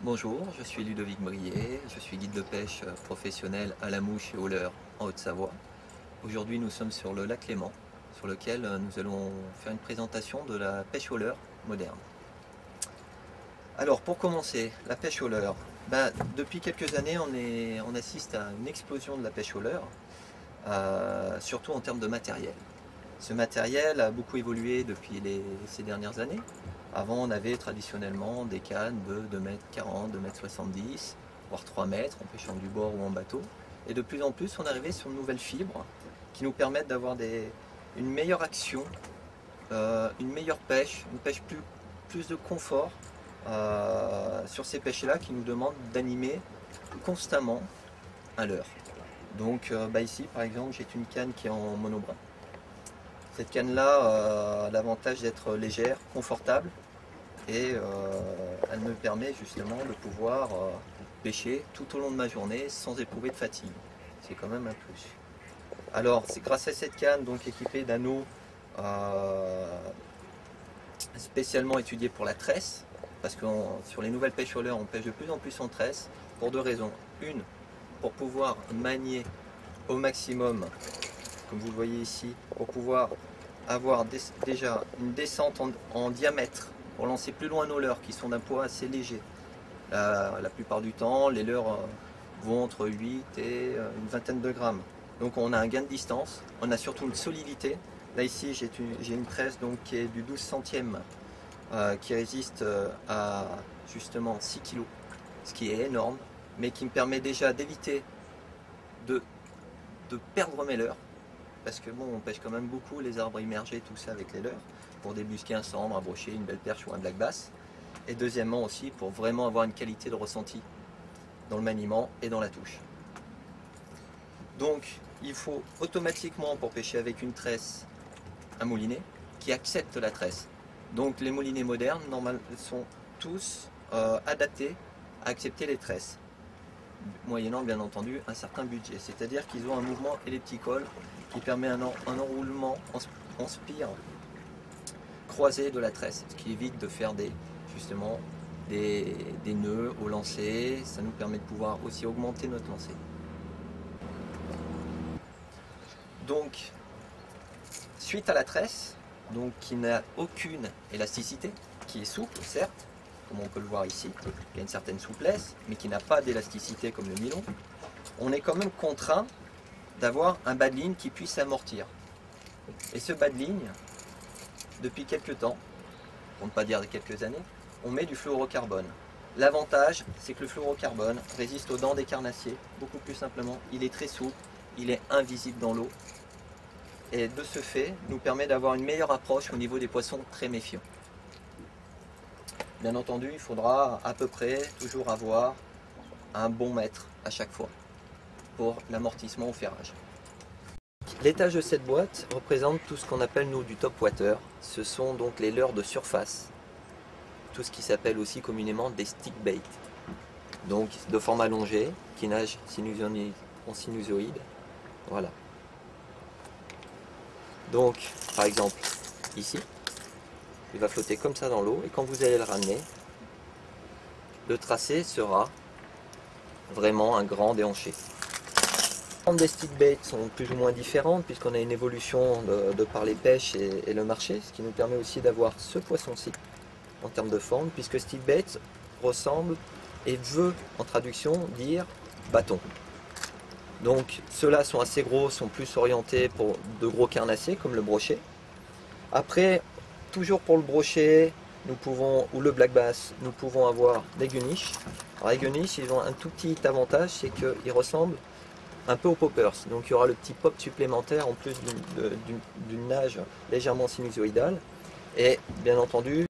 Bonjour, je suis Ludovic Brier, je suis guide de pêche professionnel à la mouche et au leurre en Haute-Savoie. Aujourd'hui nous sommes sur le lac Léman, sur lequel nous allons faire une présentation de la pêche au leurre moderne. Alors pour commencer, la pêche au leurre. Depuis quelques années on assiste à une explosion de la pêche au leurre, surtout en termes de matériel. Ce matériel a beaucoup évolué depuis ces dernières années. Avant, on avait traditionnellement des cannes de 2,40 m, 2,70 m, voire 3 mètres, en pêchant du bord ou en bateau. Et de plus en plus, on est arrivé sur de nouvelles fibres qui nous permettent d'avoir une meilleure action, une meilleure pêche, une pêche plus de confort sur ces pêches-là qui nous demandent d'animer constamment un leurre. Donc ici, par exemple, j'ai une canne qui est en monobrin. Cette canne-là a l'avantage d'être légère, confortable, et elle me permet justement de pouvoir pêcher tout au long de ma journée sans éprouver de fatigue. C'est quand même un plus. Alors c'est grâce à cette canne donc équipée d'anneaux spécialement étudiés pour la tresse, parce que sur les nouvelles pêches au leurre on pêche de plus en plus en tresse pour deux raisons. Une, pour pouvoir manier au maximum, comme vous le voyez ici, pour pouvoir avoir déjà une descente en diamètre pour lancer plus loin nos leurres qui sont d'un poids assez léger. La plupart du temps, les leurres vont entre 8 et une vingtaine de grammes. Donc on a un gain de distance, on a surtout une solidité. Là ici j'ai une tresse donc, qui est du 12 centième qui résiste à justement 6 kg, ce qui est énorme, mais qui me permet déjà d'éviter de perdre mes leurres. Parce que bon, on pêche quand même beaucoup les arbres immergés, tout ça avec les leurres, pour débusquer un sambre, un brochet, une belle perche ou un black bass. Et deuxièmement aussi pour vraiment avoir une qualité de ressenti dans le maniement et dans la touche. Donc il faut automatiquement pour pêcher avec une tresse un moulinet qui accepte la tresse. Donc les moulinets modernes sont tous adaptés à accepter les tresses, moyennant bien entendu un certain budget. C'est-à-dire qu'ils ont un mouvement ellipticole qui permet un enroulement en spire croisé de la tresse, ce qui évite de faire justement des nœuds au lancer. Ça nous permet de pouvoir aussi augmenter notre lancer. Donc, suite à la tresse, donc, qui n'a aucune élasticité, qui est souple certes, comme on peut le voir ici, qui a une certaine souplesse, mais qui n'a pas d'élasticité comme le nylon, on est quand même contraint d'avoir un bas de ligne qui puisse amortir. Et ce bas de ligne, depuis quelques temps, pour ne pas dire quelques années, on met du fluorocarbone. L'avantage, c'est que le fluorocarbone résiste aux dents des carnassiers, beaucoup plus simplement. Il est très souple, il est invisible dans l'eau, et de ce fait, nous permet d'avoir une meilleure approche au niveau des poissons très méfiants. Bien entendu, il faudra à peu près toujours avoir un bon mètre à chaque fois pour l'amortissement au ferrage. L'étage de cette boîte représente tout ce qu'on appelle nous du top water. Ce sont donc les leurres de surface, tout ce qui s'appelle aussi communément des stick bait. Donc de forme allongée, qui nagent en sinusoïde. Voilà. Donc par exemple ici, il va flotter comme ça dans l'eau et quand vous allez le ramener, le tracé sera vraiment un grand déhanché. Les formes des stick bait sont plus ou moins différentes puisqu'on a une évolution de par les pêches et le marché, ce qui nous permet aussi d'avoir ce poisson-ci en termes de forme, puisque stick bait ressemble et veut en traduction dire bâton. Donc ceux-là sont assez gros, sont plus orientés pour de gros carnassiers comme le brochet. Après, toujours pour le brochet, ou le black bass, nous pouvons avoir des gueniches. Alors les gueniches, ils ont un tout petit avantage, c'est qu'ils ressemblent un peu aux poppers. Donc il y aura le petit pop supplémentaire en plus d'une nage légèrement sinusoïdale. Et bien entendu,